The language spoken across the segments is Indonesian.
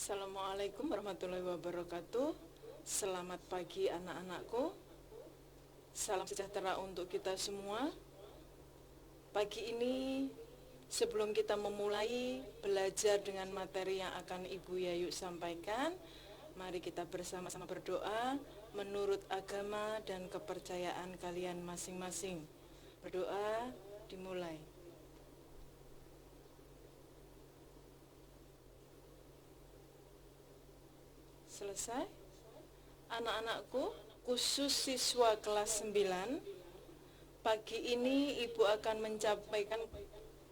Assalamualaikum warahmatullahi wabarakatuh. Selamat pagi anak-anakku. Salam sejahtera untuk kita semua. Pagi ini sebelum kita memulai belajar dengan materi yang akan Ibu Yayu sampaikan, mari kita bersama-sama berdoa menurut agama dan kepercayaan kalian masing-masing. Berdoa dimulai. Selesai? Anak-anakku, khusus siswa kelas 9, pagi ini Ibu akan menyampaikan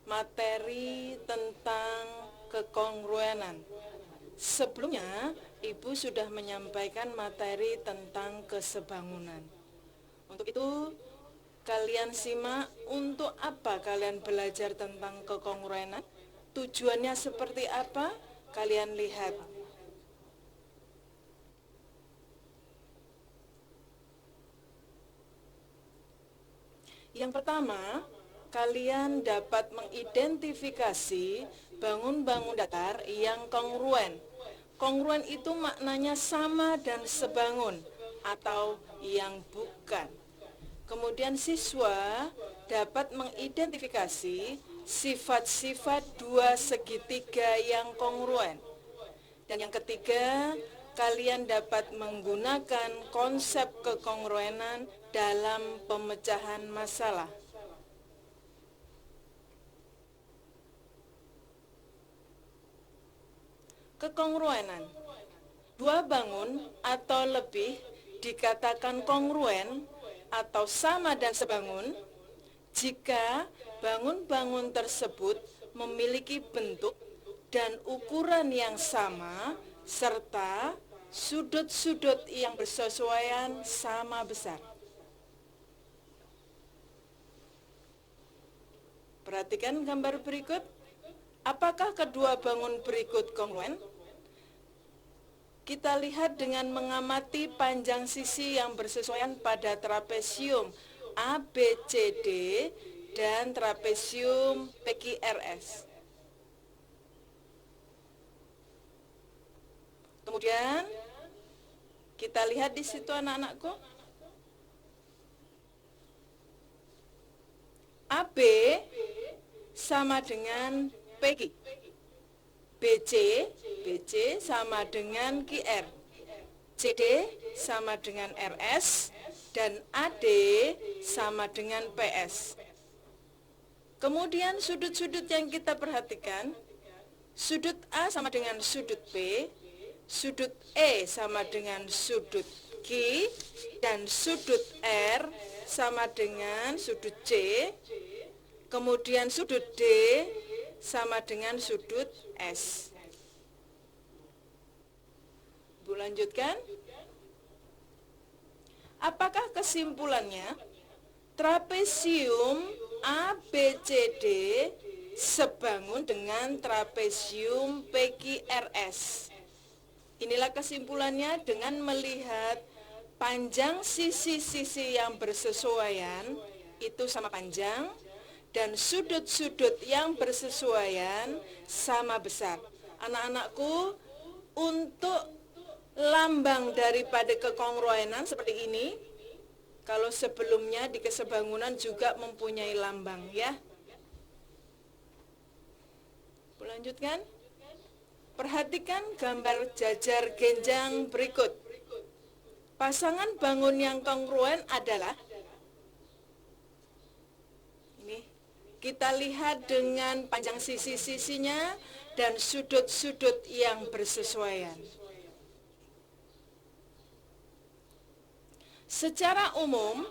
materi tentang kekongruenan. Sebelumnya, Ibu sudah menyampaikan materi tentang kesebangunan. Untuk itu, kalian simak untuk apa kalian belajar tentang kekongruenan, tujuannya seperti apa, kalian lihat. Yang pertama, kalian dapat mengidentifikasi bangun-bangun datar yang kongruen. Kongruen itu maknanya sama dan sebangun atau yang bukan. Kemudian siswa dapat mengidentifikasi sifat-sifat dua segitiga yang kongruen. Dan yang ketiga, kalian dapat menggunakan konsep kekongruenan dalam pemecahan masalah. Kekongruenan. Dua bangun atau lebih dikatakan kongruen atau sama dan sebangun jika bangun-bangun tersebut memiliki bentuk dan ukuran yang sama serta sudut-sudut yang bersesuaian sama besar. Perhatikan gambar berikut. Apakah kedua bangun berikut kongruen? Kita lihat dengan mengamati panjang sisi yang bersesuaian pada trapesium ABCD dan trapesium PQRS. Kemudian kita lihat di situ anak-anakku. AB sama dengan PQ. BC sama dengan QR. CD sama dengan RS dan AD sama dengan PS. Kemudian sudut-sudut yang kita perhatikan, sudut A sama dengan sudut B, sudut E sama dengan sudut Q, dan sudut R sama dengan sudut C, kemudian sudut D sama dengan sudut S. Bu lanjutkan. Apakah kesimpulannya? Trapesium ABCD sebangun dengan trapesium PQRS. Inilah kesimpulannya dengan melihat panjang sisi-sisi yang bersesuaian itu sama panjang dan sudut-sudut yang bersesuaian sama besar. Anak-anakku, untuk lambang daripada kekongruenan seperti ini, kalau sebelumnya di kesebangunan juga mempunyai lambang ya. Lanjutkan. Perhatikan gambar jajar genjang berikut. Pasangan bangun yang kongruen adalah, ini kita lihat dengan panjang sisi-sisinya dan sudut-sudut yang bersesuaian. Secara umum,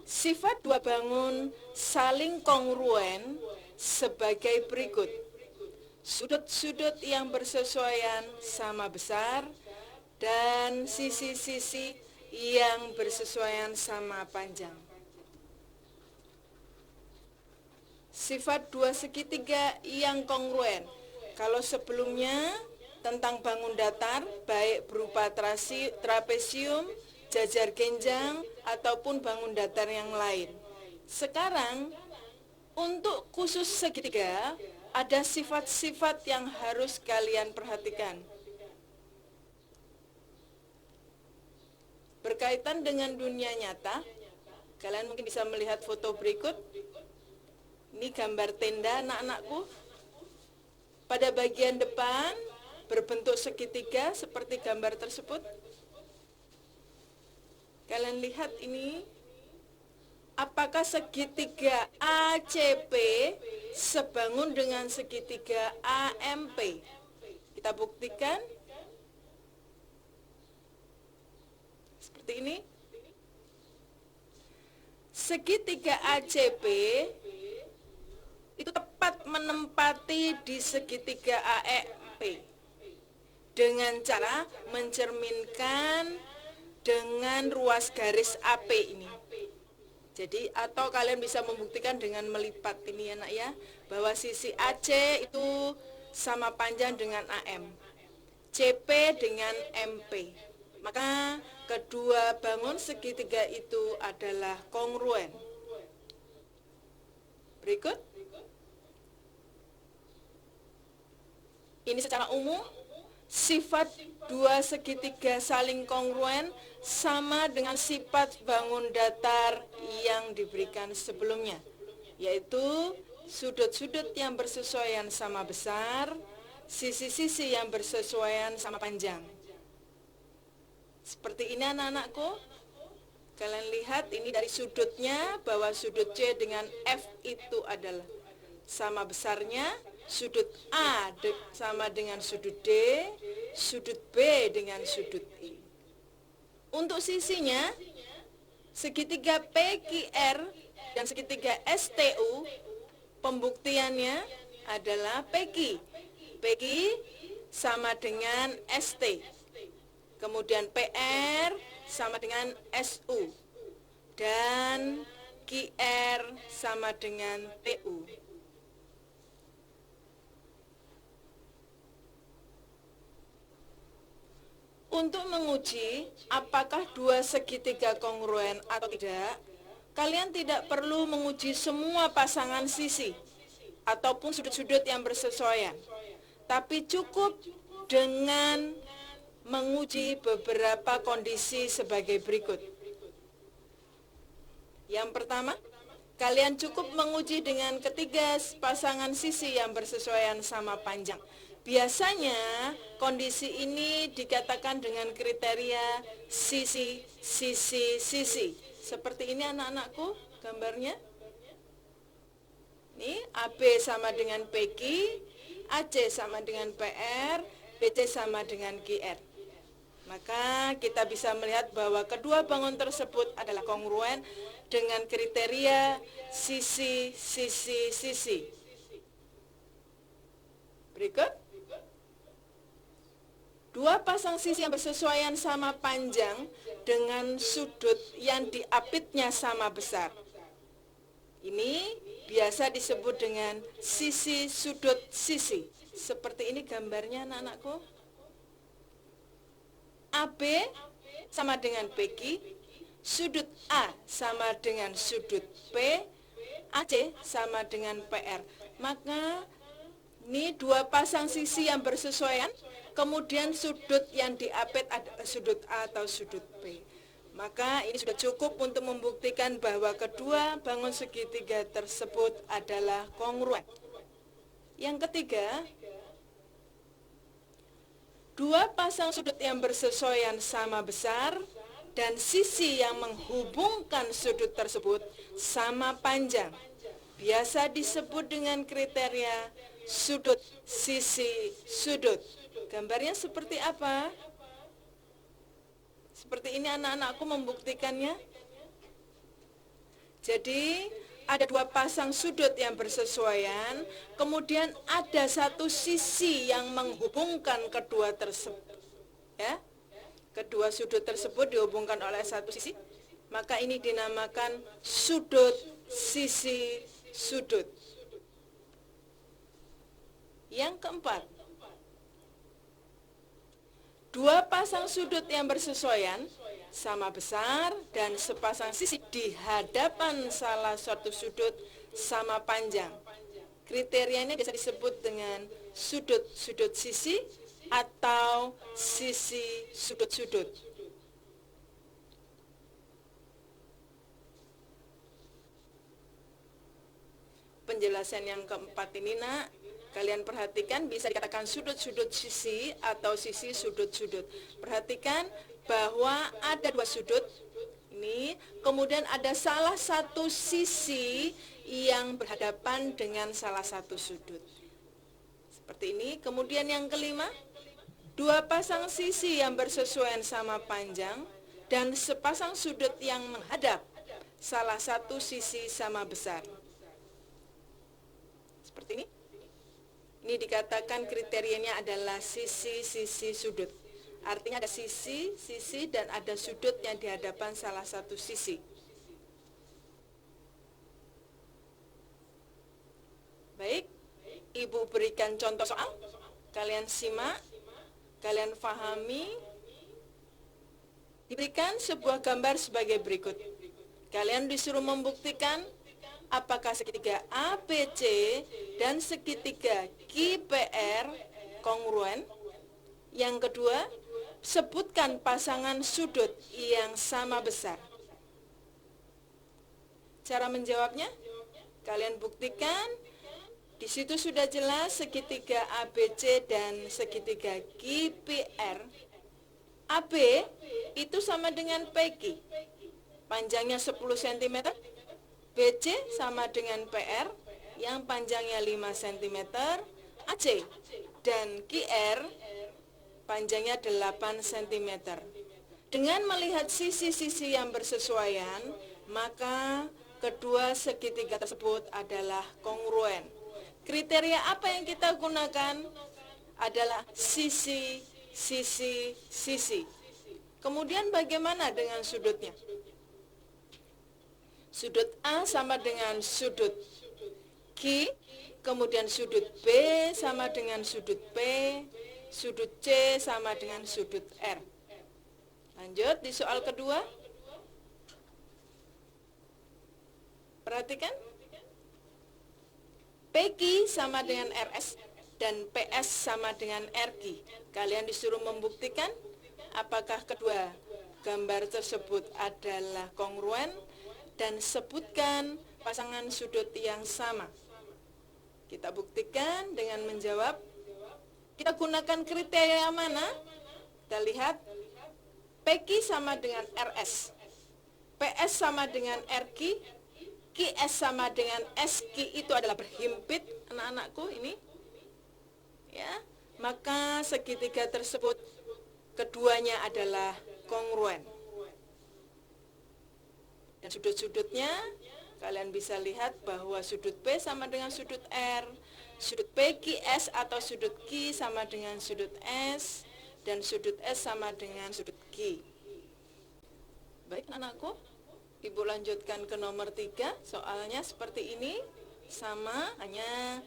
sifat dua bangun saling kongruen sebagai berikut. Sudut-sudut yang bersesuaian sama besar dan sisi-sisi yang bersesuaian sama panjang. Sifat dua segitiga yang kongruen. Kalau sebelumnya tentang bangun datar, baik berupa trapesium, jajar genjang, ataupun bangun datar yang lain. Sekarang, untuk khusus segitiga, ada sifat-sifat yang harus kalian perhatikan. Berkaitan dengan dunia nyata, kalian mungkin bisa melihat foto berikut. Ini gambar tenda anak-anakku. Pada bagian depan berbentuk segitiga seperti gambar tersebut. Kalian lihat ini, apakah segitiga ACP sebangun dengan segitiga AMP? Kita buktikan. Seperti ini. Segitiga ACP itu tepat menempati di segitiga AMP dengan cara mencerminkan dengan ruas garis AP ini. Jadi atau kalian bisa membuktikan dengan melipat ini ya nak ya, bahwa sisi AC itu sama panjang dengan AM, CP dengan MP. Maka kedua bangun segitiga itu adalah kongruen. Berikut. Ini secara umum, sifat dua segitiga saling kongruen sama dengan sifat bangun datar yang diberikan sebelumnya, yaitu sudut-sudut yang bersesuaian sama besar, sisi-sisi yang bersesuaian sama panjang. Seperti ini anak-anakku. Kalian lihat ini dari sudutnya, bahwa sudut C dengan F itu adalah sama besarnya. Sudut A sama dengan sudut D, sudut B dengan sudut E. Untuk sisinya, segitiga PQR dan segitiga STU, pembuktiannya adalah PQ. PQ sama dengan ST. Kemudian PR sama dengan SU. Dan QR sama dengan TU. Untuk menguji apakah dua segitiga kongruen atau tidak, kalian tidak perlu menguji semua pasangan sisi ataupun sudut-sudut yang bersesuaian, tapi cukup dengan menguji beberapa kondisi sebagai berikut. Yang pertama, kalian cukup menguji dengan ketiga pasangan sisi yang bersesuaian sama panjang. Biasanya kondisi ini dikatakan dengan kriteria sisi. Seperti ini anak-anakku gambarnya. Ini AB sama dengan PQ, AC sama dengan PR, BC sama dengan QR. Maka kita bisa melihat bahwa kedua bangun tersebut adalah kongruen dengan kriteria sisi. Berikut. Dua pasang sisi yang bersesuaian sama panjang dengan sudut yang diapitnya sama besar. Ini biasa disebut dengan sisi sudut sisi. Seperti ini gambarnya anak-anakku. AB sama dengan PQ, sudut A sama dengan sudut P, AC sama dengan PR. Maka ini dua pasang sisi yang bersesuaian, kemudian sudut yang diapit adalah sudut A atau sudut P. Maka ini sudah cukup untuk membuktikan bahwa kedua bangun segitiga tersebut adalah kongruen. Yang ketiga, dua pasang sudut yang bersesuaian sama besar dan sisi yang menghubungkan sudut tersebut sama panjang. Biasa disebut dengan kriteria sudut sisi sudut. Gambarnya seperti apa? Seperti ini anak-anakku membuktikannya. Jadi ada dua pasang sudut yang bersesuaian, kemudian ada satu sisi yang menghubungkan kedua tersebut. Ya, kedua sudut tersebut dihubungkan oleh satu sisi, maka ini dinamakan sudut sisi sudut. Yang keempat, dua pasang sudut yang bersesuaian sama besar dan sepasang sisi di hadapan salah satu sudut sama panjang. Kriterianya bisa disebut dengan sudut-sudut sisi atau sisi sudut-sudut. penjelasan yang keempat ini, Nak. Kalian perhatikan, bisa dikatakan sudut-sudut sisi atau sisi sudut-sudut. Perhatikan bahwa ada dua sudut ini, kemudian ada salah satu sisi yang berhadapan dengan salah satu sudut. Seperti ini. Kemudian yang kelima, dua pasang sisi yang bersesuaian sama panjang dan sepasang sudut yang menghadap salah satu sisi sama besar. Seperti ini. Ini dikatakan kriterianya adalah sisi-sisi sudut. Artinya ada sisi dan ada sudut yang di hadapan salah satu sisi. Baik, Ibu berikan contoh soal. Kalian simak, kalian fahami. Diberikan sebuah gambar sebagai berikut. Kalian disuruh membuktikan apakah segitiga ABC dan segitiga QPR kongruen. Yang kedua, sebutkan pasangan sudut yang sama besar. Cara menjawabnya, kalian buktikan. Di situ sudah jelas segitiga ABC dan segitiga QPR. AB itu sama dengan PQ, panjangnya 10 cm. BC sama dengan PR, yang panjangnya 5 cm. AC dan QR, panjangnya 8 cm. Dengan melihat sisi-sisi yang bersesuaian, maka kedua segitiga tersebut adalah kongruen. Kriteria apa yang kita gunakan adalah sisi. Kemudian bagaimana dengan sudutnya? Sudut A sama dengan sudut Q, kemudian sudut B sama dengan sudut P, sudut C sama dengan sudut R. Lanjut di soal kedua. Perhatikan. PQ sama dengan RS dan PS sama dengan RQ. Kalian disuruh membuktikan apakah kedua gambar tersebut adalah kongruen dan sebutkan pasangan sudut yang sama. Kita buktikan dengan menjawab. Kita gunakan kriteria mana? Kita lihat PQ sama dengan RS, PS sama dengan RQ, QS sama dengan SQ, itu adalah berhimpit anak-anakku ini. Ya, maka segitiga tersebut keduanya adalah kongruen. Dan sudut-sudutnya kalian bisa lihat bahwa sudut P sama dengan sudut R, sudut PQS atau sudut Q sama dengan sudut S, dan sudut S sama dengan sudut Q. Baik anakku, Ibu lanjutkan ke nomor 3. Soalnya seperti ini, sama, hanya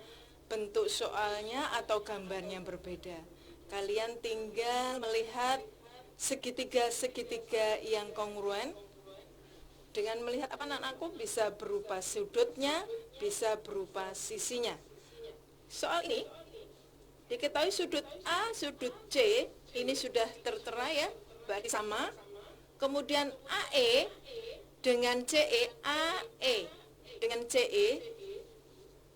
bentuk soalnya atau gambarnya berbeda. Kalian tinggal melihat segitiga-segitiga yang kongruen. Dengan melihat apa anak-anakku, bisa berupa sudutnya, bisa berupa sisinya. Soal ini diketahui sudut A, sudut C ini sudah tertera ya, berarti sama. Kemudian AE dengan CE, AE dengan CE.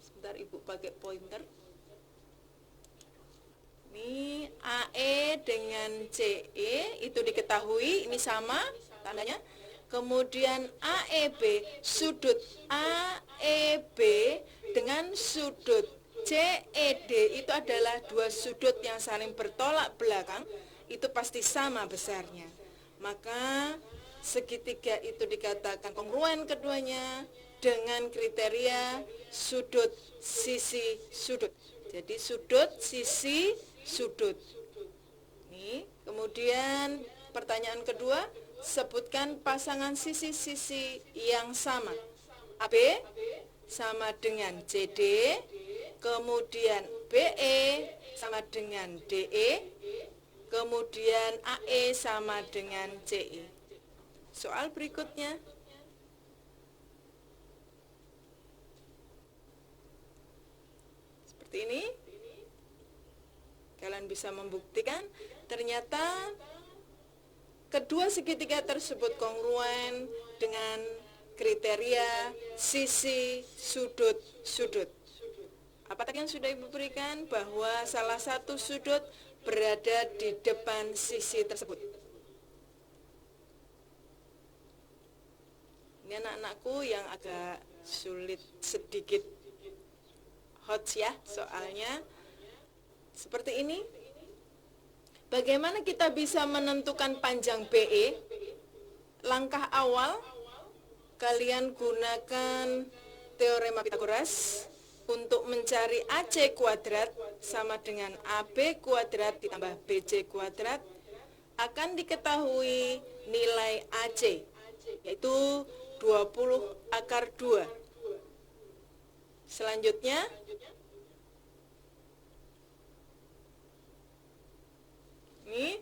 Sebentar Ibu pakai pointer. Ini AE dengan CE itu diketahui ini sama tandanya. Kemudian AEB, sudut AEB dengan sudut CED itu adalah dua sudut yang saling bertolak belakang, itu pasti sama besarnya. Maka segitiga itu dikatakan kongruen keduanya dengan kriteria sudut, sisi, sudut. Jadi sudut, sisi, sudut. Nih, kemudian pertanyaan kedua, sebutkan pasangan sisi-sisi yang sama. AB sama dengan CD, kemudian BE sama dengan DE, kemudian AE sama dengan CE. Soal berikutnya. Seperti ini. Kalian bisa membuktikan ternyata kedua segitiga tersebut kongruen dengan kriteria sisi sudut-sudut. Apa tadi yang sudah Ibu berikan? Bahwa salah satu sudut berada di depan sisi tersebut. Ini anak-anakku yang agak sulit sedikit hot ya soalnya. Seperti ini. Bagaimana kita bisa menentukan panjang BE? Langkah awal, kalian gunakan teorema Pythagoras untuk mencari AC kuadrat sama dengan AB kuadrat ditambah BC kuadrat. Akan diketahui nilai AC, yaitu 20 akar 2. Selanjutnya, ini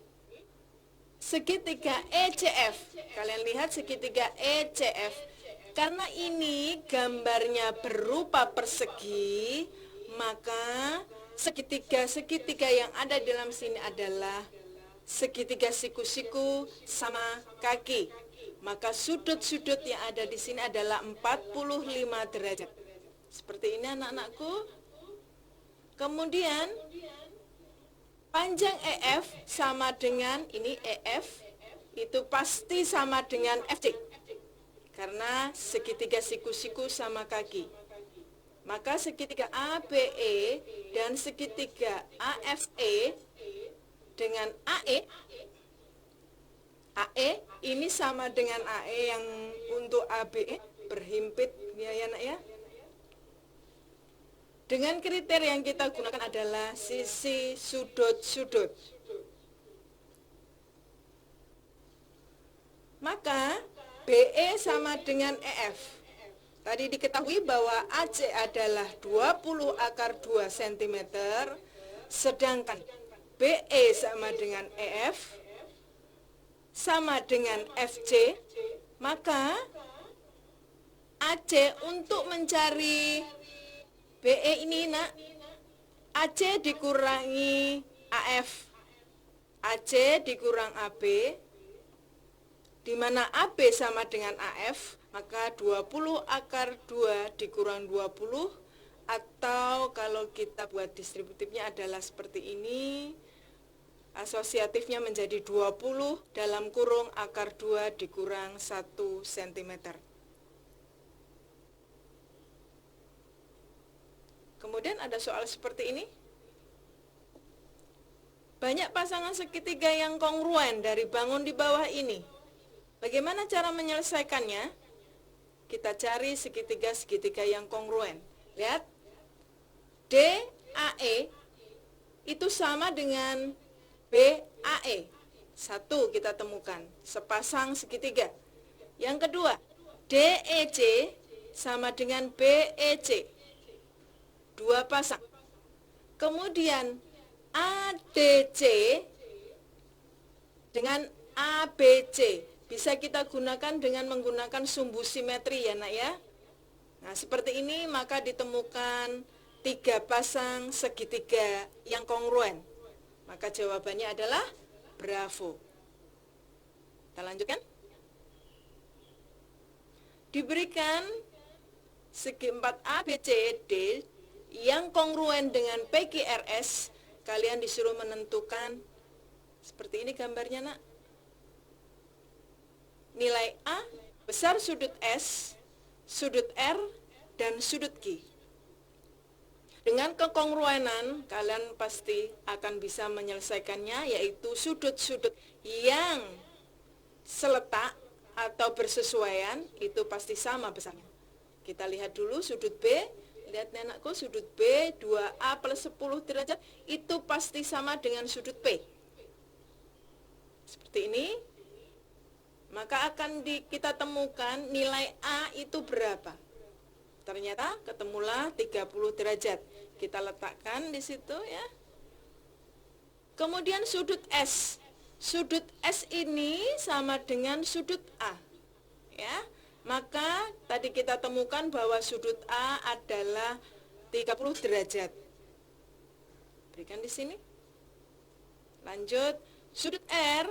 segitiga ECF. Kalian lihat segitiga ECF. Karena ini gambarnya berupa persegi, maka segitiga-segitiga yang ada di dalam sini adalah segitiga siku-siku sama kaki. Maka sudut-sudut yang ada di sini adalah 45 derajat. Seperti ini anak-anakku. Kemudian panjang EF sama dengan ini EF itu pasti sama dengan FC karena segitiga siku-siku sama kaki. Maka segitiga ABE dan segitiga AFE dengan AE ini sama dengan AE yang untuk ABE berhimpit ya nak ya. Dengan kriteria yang kita gunakan adalah sisi sudut-sudut. Maka BE sama dengan EF. Tadi diketahui bahwa AC adalah 20 akar 2 cm, sedangkan BE sama dengan EF, sama dengan FC, maka AC untuk mencari BE ini nak, AC dikurangi AF, AC dikurang AB, di mana AB sama dengan AF, maka 20 akar 2 dikurang 20, atau kalau kita buat distributifnya adalah seperti ini, asosiatifnya menjadi 20 dalam kurung akar 2 dikurang 1 cm. Kemudian ada soal seperti ini. Banyak pasangan segitiga yang kongruen dari bangun di bawah ini. Bagaimana cara menyelesaikannya? Kita cari segitiga-segitiga yang kongruen. Lihat, DAE itu sama dengan BAE. Satu kita temukan, sepasang segitiga. Yang kedua, DEC sama dengan BEC. Dua pasang. Kemudian ADC dengan ABC bisa kita gunakan dengan menggunakan sumbu simetri ya nak ya. Nah seperti ini maka ditemukan 3 pasang segitiga yang kongruen. Maka jawabannya adalah bravo. Kita lanjutkan. Diberikan segi 4A, B, C, D yang kongruen dengan PQRS, kalian disuruh menentukan seperti ini gambarnya nak. Nilai A, besar sudut S, sudut R, dan sudut Q. Dengan kekongruenan, kalian pasti akan bisa menyelesaikannya, yaitu sudut-sudut yang seletak atau bersesuaian, itu pasti sama besarnya. Kita lihat dulu sudut B. Lihat anakku, sudut B 2A plus 10 derajat itu pasti sama dengan sudut P. Seperti ini. Maka akan kita temukan nilai A itu berapa. Ternyata ketemulah 30 derajat. Kita letakkan di situ ya. Kemudian sudut S. Sudut S ini sama dengan sudut A. Ya. Maka tadi kita temukan bahwa sudut A adalah 30 derajat. Berikan di sini. Lanjut, sudut R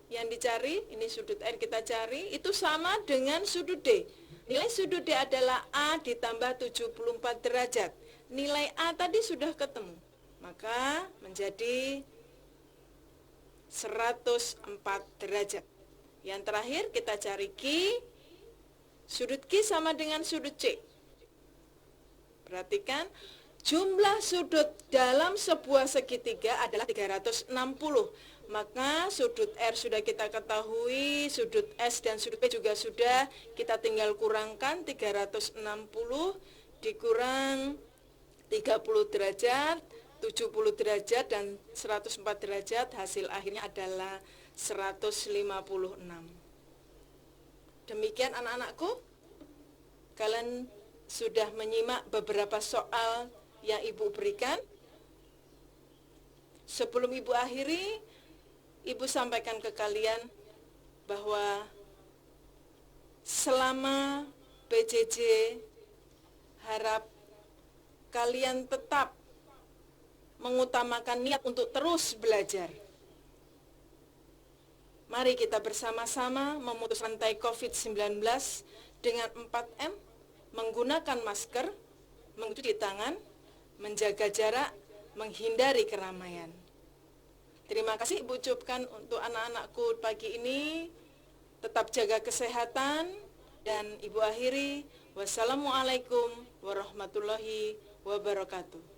yang dicari, ini sudut R kita cari, itu sama dengan sudut D. Nilai sudut D adalah A ditambah 74 derajat. Nilai A tadi sudah ketemu, maka menjadi 104 derajat. Yang terakhir kita cari Q. Sudut Q sama dengan sudut C. Perhatikan, jumlah sudut dalam sebuah segitiga adalah 360. Maka sudut R sudah kita ketahui, sudut S dan sudut P juga sudah. Kita tinggal kurangkan 360 dikurang 30 derajat, 70 derajat, dan 104 derajat. Hasil akhirnya adalah 156. Demikian anak-anakku, kalian sudah menyimak beberapa soal yang Ibu berikan. Sebelum Ibu akhiri, Ibu sampaikan ke kalian bahwa selama PJJ harap kalian tetap mengutamakan niat untuk terus belajar. Mari kita bersama-sama memutus rantai COVID-19 dengan 4M, menggunakan masker, mencuci tangan, menjaga jarak, menghindari keramaian. Terima kasih Ibu ucapkan untuk anak-anakku pagi ini. Tetap jaga kesehatan, dan Ibu akhiri, wassalamualaikum warahmatullahi wabarakatuh.